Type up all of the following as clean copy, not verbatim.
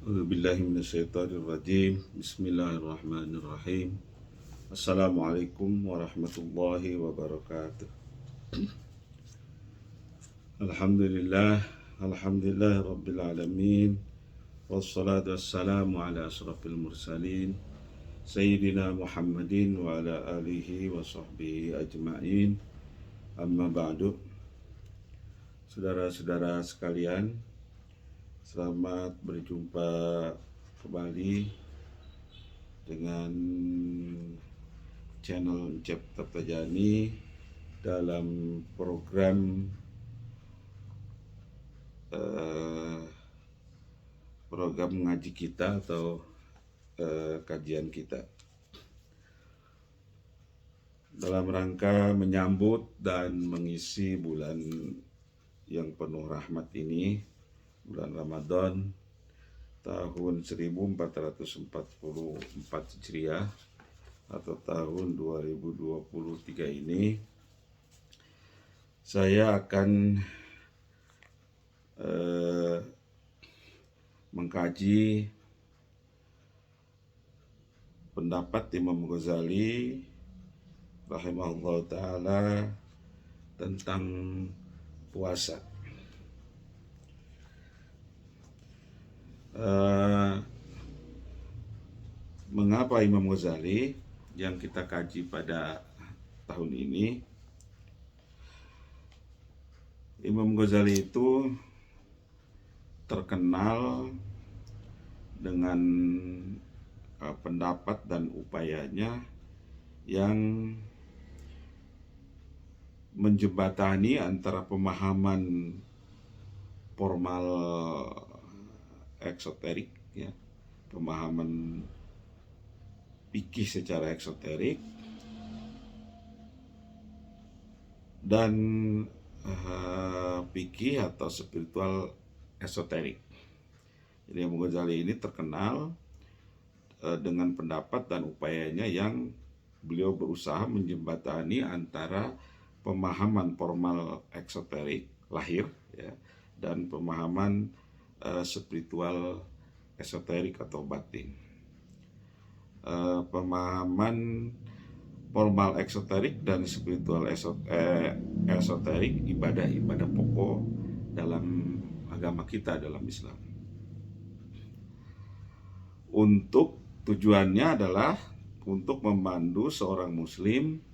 A'udzubillahi minasyaitonirrajim. Bismillahirrahmanirrahim. Assalamualaikum warahmatullahi wabarakatuh. Alhamdulillah, alhamdulillah rabbil alamin. Wassalatu wassalamu ala asrafil mursalin Sayyidina Muhammadin wa ala alihi wa sahbihi ajma'in. Amma ba'du. Saudara-saudara sekalian, selamat berjumpa kembali dengan channel Encep Tabtajani dalam program ngaji kita atau kajian kita dalam rangka menyambut dan mengisi bulan yang penuh rahmat ini, bulan Ramadan tahun 1444 Hijriah atau tahun 2023 ini. Saya akan mengkaji pendapat Imam Ghazali rahimahullah ta'ala tentang puasa. Mengapa Imam Ghazali yang kita kaji pada tahun ini? Imam Ghazali itu terkenal dengan pendapat dan upayanya yang menjembatani antara pemahaman formal eksoterik, ya, pemahaman fikih secara eksoterik, dan fikih atau spiritual esoterik. Jadi Imam Ghazali ini terkenal dengan pendapat dan upayanya yang beliau berusaha menjembatani antara pemahaman formal eksoterik lahir, ya, dan pemahaman spiritual esoterik atau batin. Pemahaman formal eksoterik dan spiritual esoterik ibadah pokok dalam agama kita, dalam Islam. Untuk tujuannya adalah untuk memandu seorang muslim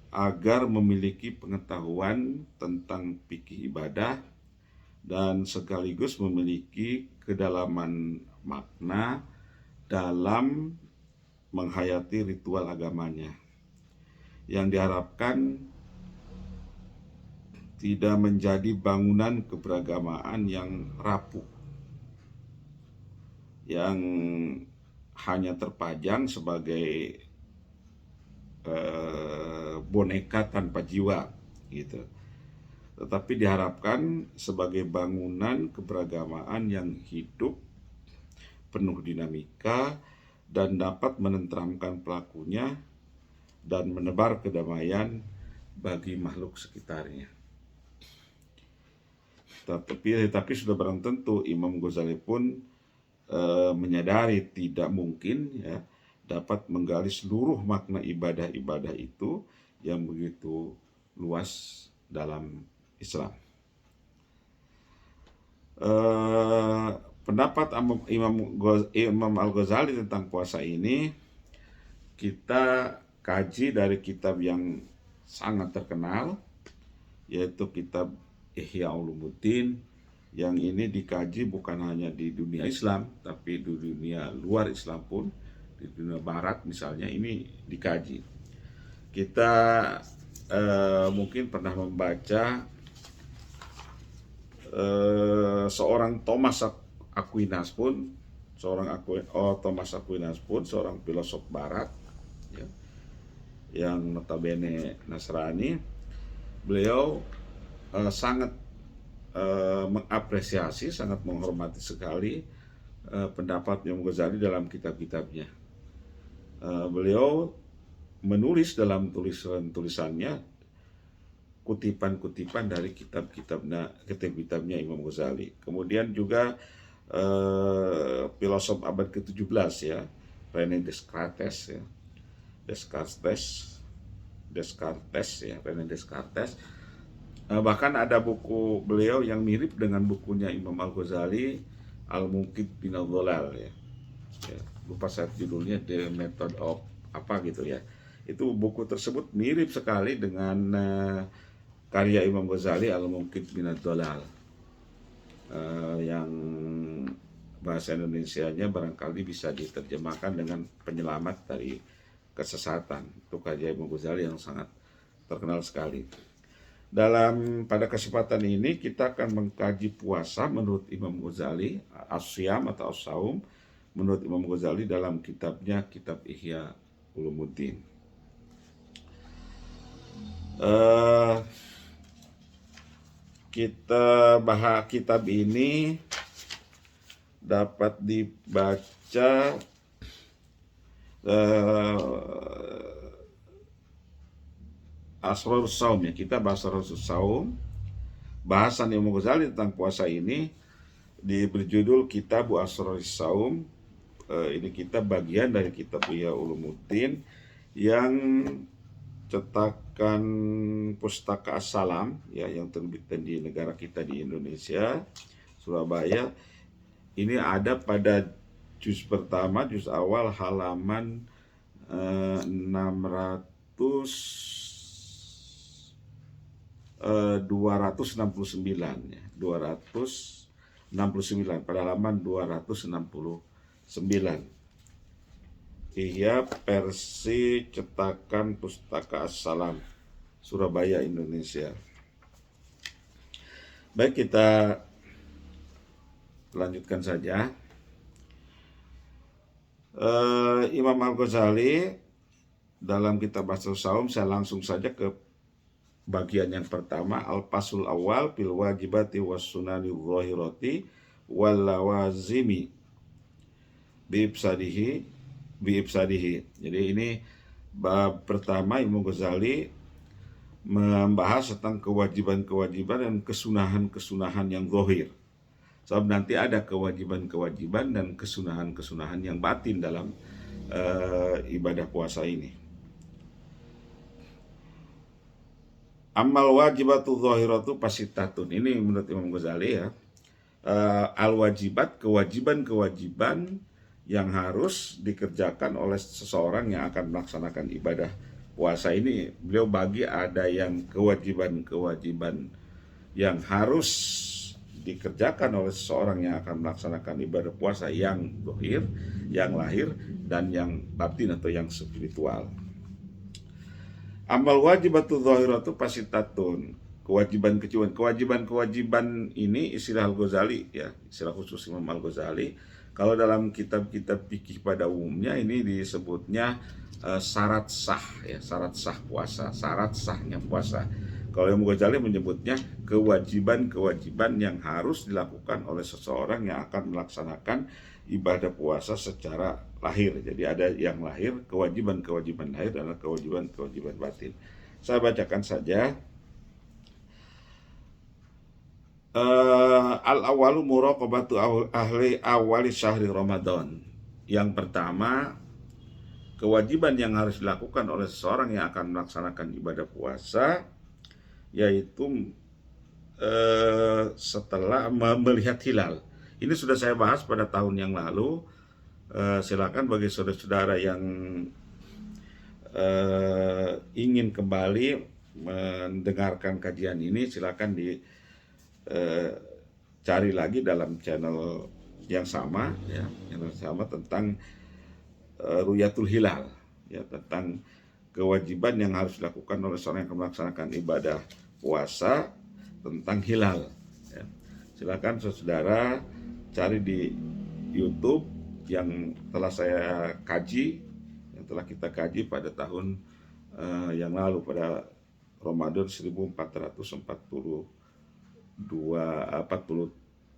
agar memiliki pengetahuan tentang fikih ibadah dan sekaligus memiliki kedalaman makna dalam menghayati ritual agamanya, yang diharapkan tidak menjadi bangunan keberagamaan yang rapuh, yang hanya terpajang sebagai boneka tanpa jiwa, gitu. Tetapi diharapkan sebagai bangunan keberagamaan yang hidup, penuh dinamika, dan dapat menenteramkan pelakunya dan menebar kedamaian bagi makhluk sekitarnya. Tapi sudah barang tentu Imam Ghazali pun menyadari tidak mungkin, ya, dapat menggali seluruh makna ibadah-ibadah itu yang begitu luas dalam Islam. Pendapat Imam Al-Ghazali tentang puasa ini kita kaji dari kitab yang sangat terkenal, yaitu kitab Ihya Ulumuddin, yang ini dikaji bukan hanya di dunia Islam, tapi di dunia luar Islam pun, di dunia Barat misalnya, ini dikaji. Kita mungkin pernah membaca seorang Thomas Aquinas pun, seorang filosof Barat, ya, yang notabene Nasrani. Beliau sangat mengapresiasi, sangat menghormati sekali pendapat Imam Ghazali dalam kitab-kitabnya. Beliau menulis dalam tulisannya kutipan-kutipan dari kitab-kitabnya Imam Ghazali. Kemudian juga filosof abad ke-17 ya, René Descartes ya. René Descartes. Bahkan ada buku beliau yang mirip dengan bukunya Imam Al-Ghazali, Al-Munqidh Minadh Dhalal ya. Lupa saya judulnya, The Method of apa gitu ya. Itu buku tersebut mirip sekali dengan karya Imam Ghazali, Al-Munqidh Minadh Dhalal, yang bahasa Indonesianya barangkali bisa diterjemahkan dengan penyelamat dari kesesatan. Itu karya Imam Ghazali yang sangat terkenal sekali. Pada kesempatan ini kita akan mengkaji puasa menurut Imam Ghazali, as-siyam atau as-saum menurut Imam Ghazali dalam kitabnya, Kitab Ihya Ulumuddin. Kita bahas kitab ini dapat dibaca Asrarus Saum ya, kita bahas Asrarus Saum. Bahasan Imam Ghazali tentang puasa ini berjudul Kitab Asrarus Saum. Ini kita bagian dari kitab Ihya Ulumuddin yang cetakan Pustaka As-Salam ya, yang terbitan di negara kita di Indonesia, Surabaya. Ini ada pada juz pertama, juz awal, halaman 269 ya, 269 pada halaman 269. Ihya versi cetakan Pustaka As-Salam, Surabaya, Indonesia. Baik, kita lanjutkan saja. Imam Al-Ghazali dalam kitab Asrarus Saum, saya langsung saja ke bagian yang pertama, Al-Fasul Awal fil wajibati was sunani dhahirati wal lawazimi biibsadihi. Jadi ini bab pertama. Imam Ghazali membahas tentang kewajiban-kewajiban dan kesunahan-kesunahan yang zahir. Sebab nanti ada kewajiban-kewajiban dan kesunahan-kesunahan yang batin dalam ibadah puasa ini. Amal wajibatu zahiratu pasitatun. Ini menurut Imam Ghazali ya. Al-wajibat, kewajiban-kewajiban yang harus dikerjakan oleh seseorang yang akan melaksanakan ibadah puasa ini. Beliau bagi ada yang kewajiban-kewajiban yang harus dikerjakan oleh seseorang yang akan melaksanakan ibadah puasa, yang zahir, yang lahir, dan yang batin atau yang spiritual. Amal wajibatu zahiratu pasitatun. Kewajiban ini istilah Al-Ghazali ya, istilah khusus Imam Al-Ghazali. Kalau dalam kitab-kitab fikih pada umumnya ini disebutnya syarat sah ya, syarat sah puasa, syarat sahnya puasa. Kalau Imam Ghazali menyebutnya kewajiban-kewajiban yang harus dilakukan oleh seseorang yang akan melaksanakan ibadah puasa secara lahir. Jadi ada yang lahir, kewajiban-kewajiban lahir, dan kewajiban-kewajiban batin. Saya bacakan saja. Al-awalu muraqabatu ahli awali syahri Ramadan. Yang pertama, kewajiban yang harus dilakukan oleh seseorang yang akan melaksanakan ibadah puasa, yaitu setelah melihat hilal. Ini sudah saya bahas pada tahun yang lalu. Silakan bagi saudara-saudara yang ingin kembali mendengarkan kajian ini, silakan cari lagi dalam channel yang sama ya, tentang Ru'yatul Hilal ya, tentang kewajiban yang harus dilakukan oleh seorang yang akan melaksanakan ibadah puasa tentang hilal ya. Silakan saudara cari di YouTube yang telah saya kaji, yang telah kita kaji pada tahun yang lalu, pada Ramadan 1443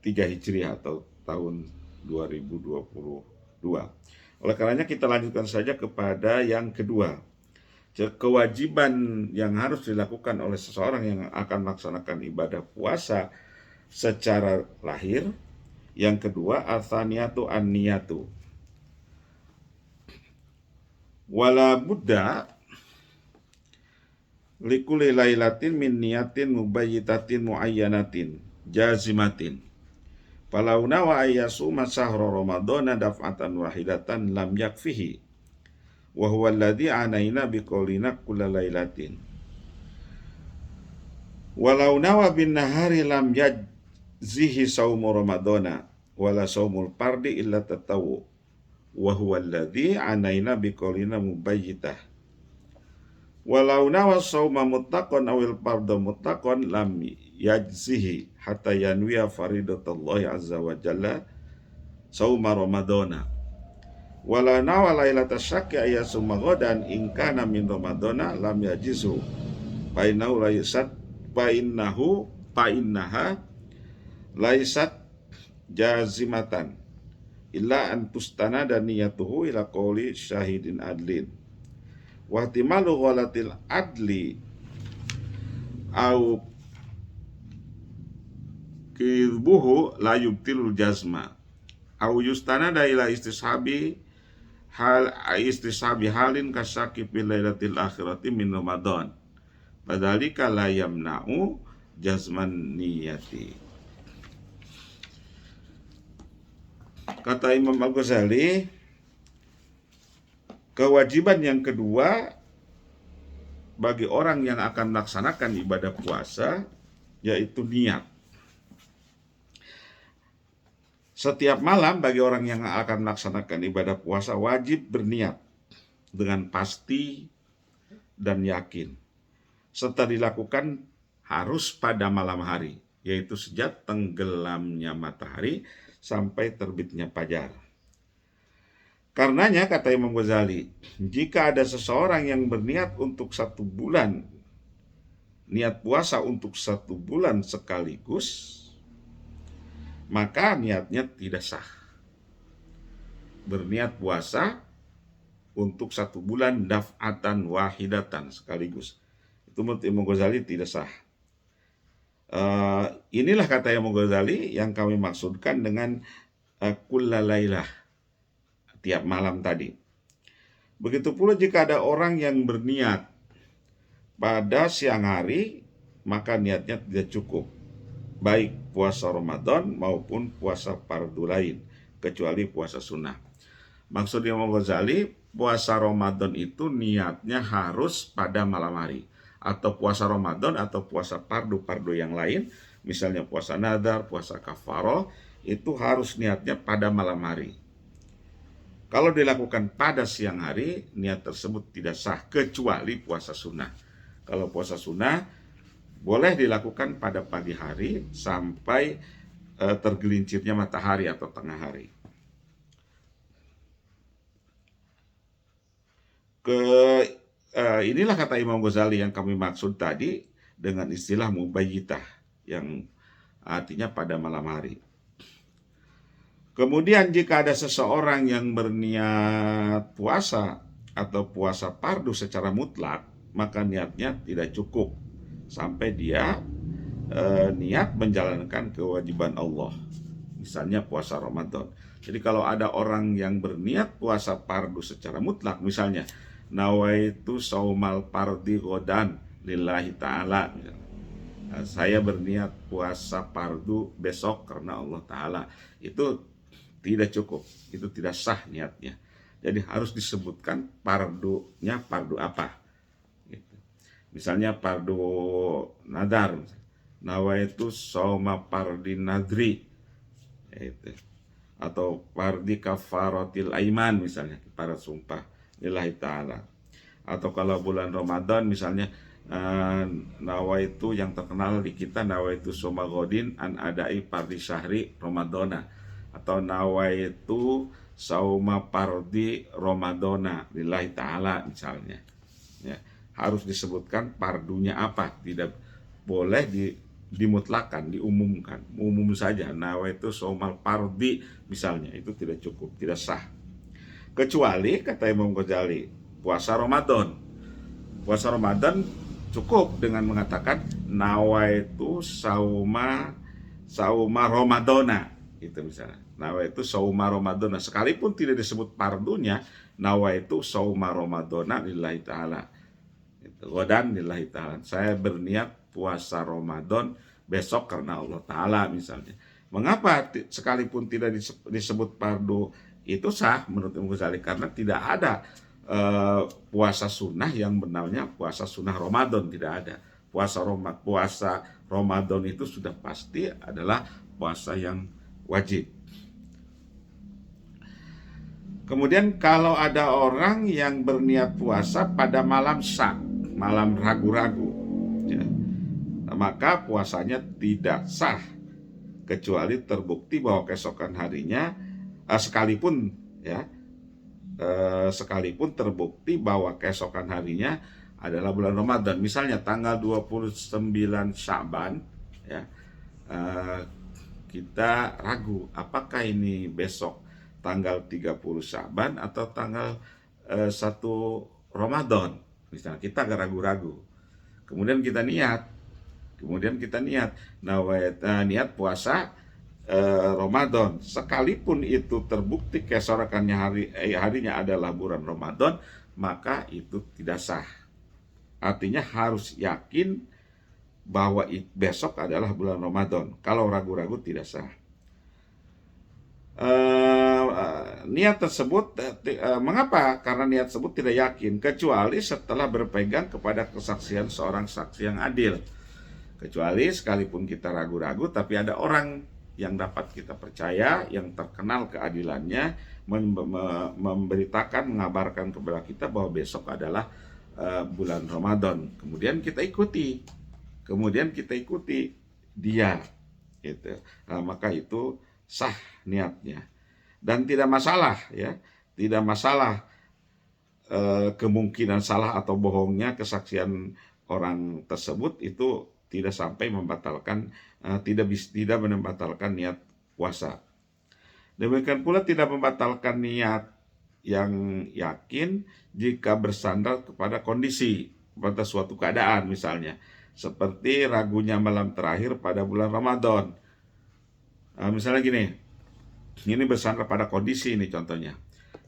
Hijriah atau tahun 2022. Oleh karenanya kita lanjutkan saja kepada yang kedua. Kewajiban yang harus dilakukan oleh seseorang yang akan melaksanakan ibadah puasa secara lahir, Yang kedua, atsaniyatu an-niyatu. Wala budda likulli lailatin min niyatin mubayyitatin muayyanatin jazimatin. Falau nawa ayyasuma syahra ramadhana daf'atan wahidatan lam yakfihi. Wa huwa alladhi anaina biqaulina kulla lailatin. Walau nawa bin nahari lam yajzihi saumu ramadhana wala saumul pardi illa tatawu. Wa huwa alladhi anaina biqaulina mubayyitah. Walau nawa sauma muttaqan awil parda muttaqan lam yajzihi hatta yanwiya faridatallahi azza wa jalla sauma ramadhana. Wala nawa lailata syakki ayasuma ghadan in kana min ramadhana lam yajizu fa innahu laysat fa innaha laysat jazimatan illa an tustanada niyatuhu ila qawli syahidin adlin. Wa ihtimalu ghalatil adli au kidbuhu la yubtilul jazma au yustanada ila istishabi halin kasyaki fil lailatil akhirati min ramadan padhalika la yamna'u jazman niyati. Kata Imam Al-Ghazali, kewajiban yang kedua bagi orang yang akan melaksanakan ibadah puasa yaitu niat. Setiap malam bagi orang yang akan melaksanakan ibadah puasa wajib berniat dengan pasti dan yakin, serta dilakukan harus pada malam hari, yaitu sejak tenggelamnya matahari sampai terbitnya fajar. Karenanya kata Imam Ghazali, jika ada seseorang yang berniat untuk 1 bulan, niat puasa untuk 1 bulan sekaligus, maka niatnya tidak sah. Berniat puasa untuk 1 bulan daf'atan wahidatan sekaligus, itu menurut Imam Ghazali tidak sah. Inilah kata Imam Ghazali yang kami maksudkan dengan kulla lailah, tiap malam tadi. Begitu pula jika ada orang yang berniat pada siang hari, maka niatnya tidak cukup, baik puasa Ramadan maupun puasa fardu lain, kecuali puasa sunnah. Maksud Imam Ghazali, puasa Ramadan itu niatnya harus pada malam hari, atau puasa Ramadan atau puasa fardu yang lain, misalnya puasa nadar, puasa kafaroh, itu harus niatnya pada malam hari. Kalau dilakukan pada siang hari, niat tersebut tidak sah, kecuali puasa sunnah. Kalau puasa sunnah boleh dilakukan pada pagi hari sampai tergelincirnya matahari atau tengah hari. Inilah kata Imam Ghazali yang kami maksud tadi dengan istilah mubayyitah, yang artinya pada malam hari. Kemudian jika ada seseorang yang berniat puasa atau puasa fardu secara mutlak, maka niatnya tidak cukup sampai dia niat menjalankan kewajiban Allah, misalnya puasa Ramadan. Jadi kalau ada orang yang berniat puasa fardu secara mutlak, misalnya nawaitu saumal fardi ghadan lillahi ta'ala, saya berniat puasa fardu besok karena Allah Ta'ala, itu tidak cukup, itu tidak sah niatnya. Jadi harus disebutkan fardunya fardu apa gitu. Misalnya fardu nadar, nawaitu sauma fardi nadri gitu. Atau fardi kafaratil aiman, misalnya para sumpah lillahi ta'ala. Atau kalau bulan Ramadan misalnya nawaitu, yang terkenal di kita nawaitu soma godin an adai fardi syahri Ramadana, atau nawaitu sauma fardi Ramadana lillahi ta'ala misalnya ya. Harus disebutkan fardunya apa, tidak boleh dimutlakan, diumumkan, umum saja nawaitu saumal fardi misalnya, itu tidak cukup, tidak sah. Kecuali kata Imam Ghazali, puasa Ramadan. Puasa Ramadan cukup dengan mengatakan nawaitu sauma Ramadana. Itu misalnya. Nawaitu sauma Ramadan. Sekalipun tidak disebut fardunya, nawaitu sauma Ramadan lillahi taala. Godan lillahi ta'ala. Saya berniat puasa Ramadan besok karena Allah Ta'ala misalnya. Mengapa sekalipun tidak disebut fardu itu sah menurut Imam Ghazali? Karena tidak ada puasa sunnah yang benarnya puasa sunnah Ramadan, tidak ada. Puasa Ramadan itu sudah pasti adalah puasa yang wajib. Kemudian kalau ada orang yang berniat puasa pada malam syak, malam ragu-ragu, ya, maka puasanya tidak sah kecuali terbukti bahwa keesokan harinya sekalipun terbukti bahwa keesokan harinya adalah bulan Ramadan. Misalnya tanggal 29 Sya'ban, ya, kita ragu apakah ini besok tanggal 30 Sya'ban atau tanggal 1 Ramadan. Misalnya kita agak ragu-ragu. Kemudian kita niat. Niat puasa Ramadan. Sekalipun itu terbukti keesokannya harinya adalah bulan Ramadan, maka itu tidak sah. Artinya harus yakin bahwa besok adalah bulan Ramadan. Kalau ragu-ragu tidak sah. Niat tersebut mengapa? Karena niat tersebut tidak yakin kecuali setelah berpegang kepada kesaksian seorang saksi yang adil. Kecuali sekalipun kita ragu-ragu, tapi ada orang yang dapat kita percaya, yang terkenal keadilannya, memberitakan, mengabarkan kepada kita bahwa besok adalah bulan Ramadan. Kemudian kita ikuti dia, gitu. Maka itu sah niatnya. Dan tidak masalah, ya, tidak masalah kemungkinan salah atau bohongnya kesaksian orang tersebut itu tidak sampai membatalkan, tidak membatalkan niat puasa. Demikian pula tidak membatalkan niat yang yakin jika bersandar kepada kondisi, pada suatu keadaan misalnya, seperti ragunya malam terakhir pada bulan Ramadan. Misalnya gini, ini bersandar pada kondisi ini contohnya.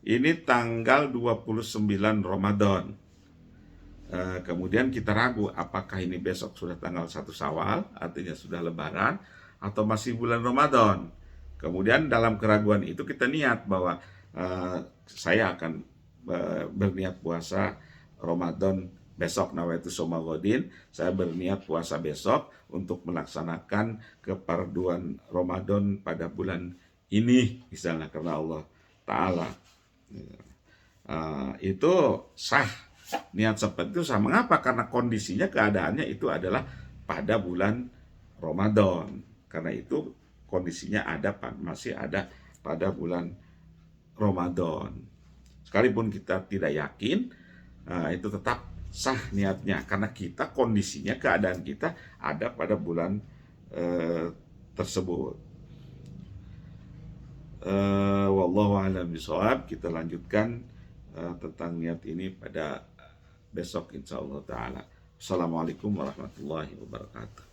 Ini tanggal 29 Ramadan. Kemudian kita ragu apakah ini besok sudah tanggal 1 Syawal, artinya sudah lebaran, atau masih bulan Ramadan. Kemudian dalam keraguan itu kita niat bahwa saya akan berniat puasa Ramadan besok, nawaitu shauma ghadin, saya berniat puasa besok untuk melaksanakan kefarduan Ramadan pada bulan ini misalnya karena Allah Ta'ala. Itu sah, niat seperti itu sah. Mengapa? Karena kondisinya, keadaannya itu adalah pada bulan Ramadan. Karena itu kondisinya masih ada pada bulan Ramadan. Sekalipun kita tidak yakin, itu tetap sah niatnya karena kita kondisinya, keadaan kita ada pada bulan tersebut. Wallahu a'lam bishawab. Kita lanjutkan tentang niat ini pada besok insyaallah taala. Assalamualaikum warahmatullahi wabarakatuh.